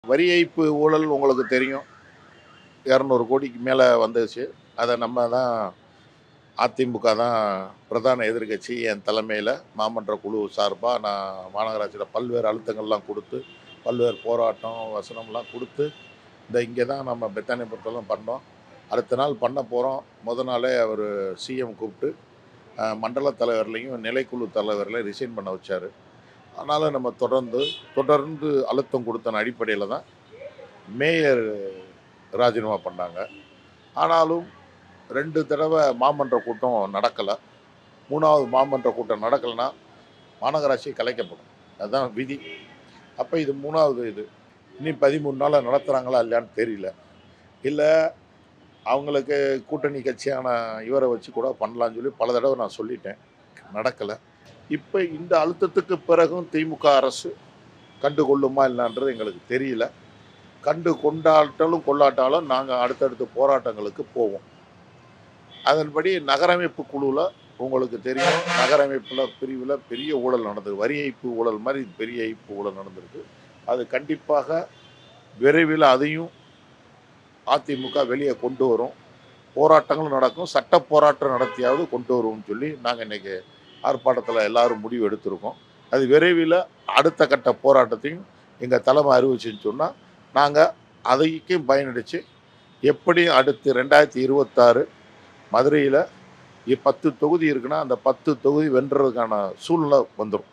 வரி ஏய்ப்பு ஊழல் உங்களுக்கு தெரியும். 200 கோடிக்கு மேலே வந்துச்சு. அதை நம்ம தான் அதிமுக தான் பிரதான எதிர்க்கட்சி. என் தலைமையில் மாமன்ற குழு சார்பாக நான் மாநகராட்சியில் பல்வேறு அழுத்தங்கள்லாம் கொடுத்து, பல்வேறு போராட்டம் வசனம்லாம் கொடுத்து, இங்கே தான் நம்ம பெத்தானியபுரத்தெல்லாம் பண்ணோம். அடுத்த நாள் பண்ண போகிறோம். நாளே அவர் சிஎம் கூப்பிட்டு மண்டல தலைவர்லையும் நிலைக்குழு தலைவர்களையும் ரிசைன் பண்ண வச்சார். ஆனாலும் நம்ம தொடர்ந்து அழுத்தம் கொடுத்தன அடிப்படையில் தான் மேயர் ராஜினாமா பண்ணாங்க. ஆனாலும் 2 தடவை மாமன்ற கூட்டம் நடக்கலை. 3வது மாமன்ற கூட்டம் நடக்கலைன்னா மாநகராட்சி கலைக்கப்படும். அதுதான் விதி. அப்போ இது 3வது இது. இனி 13 நாளில் நடத்துகிறாங்களா இல்லையான்னு தெரியல. இல்லை அவங்களுக்கு கூட்டணி கட்சியான இவரை வச்சு கூட பண்ணலான்னு சொல்லி பல தடவை நான் சொல்லிட்டேன். நடக்கலை. இப்போ இந்த அழுத்தத்துக்கு பிறகும் திமுக அரசு கண்டு கொள்ளுமா இல்லைன்றது எங்களுக்கு தெரியல. கண்டு கொண்டாட்டாலும் கொள்ளாட்டாலும் நாங்கள் அடுத்தடுத்த போராட்டங்களுக்கு போவோம். அதன்படி நகரமைப்பு குழுவில் உங்களுக்கு தெரியும், நகரமைப்பில் பிரிவில் பெரிய ஊழல் நடந்தது. வரி ஏய்ப்பு ஊழல் மாதிரி பெரிய ஏய்ப்பு ஊழல் நடந்திருக்கு. அது கண்டிப்பாக விரைவில் அதையும் அதிமுக வெளியே கொண்டு வரும். போராட்டங்களும் நடக்கும். சட்ட போராட்டம் நடத்தியாவது கொண்டு வருவோம்னு சொல்லி நாங்கள் இன்றைக்கி ஆர்ப்பாட்டத்தில் எல்லாரும் முடிவு எடுத்திருக்கோம். அது விரைவில் அடுத்த கட்ட போராட்டத்தையும் எங்கள் தலைமை அறிவிச்சுன்னு சொன்னால் நாங்கள் அதைக்கும் பயனடைச்சு எப்படியும் அடுத்து 2026 மதுரையில் 10 தொகுதி இருக்குன்னா அந்த 10 தொகுதி வென்றதுக்கான சூழ்நிலை வந்துடும்.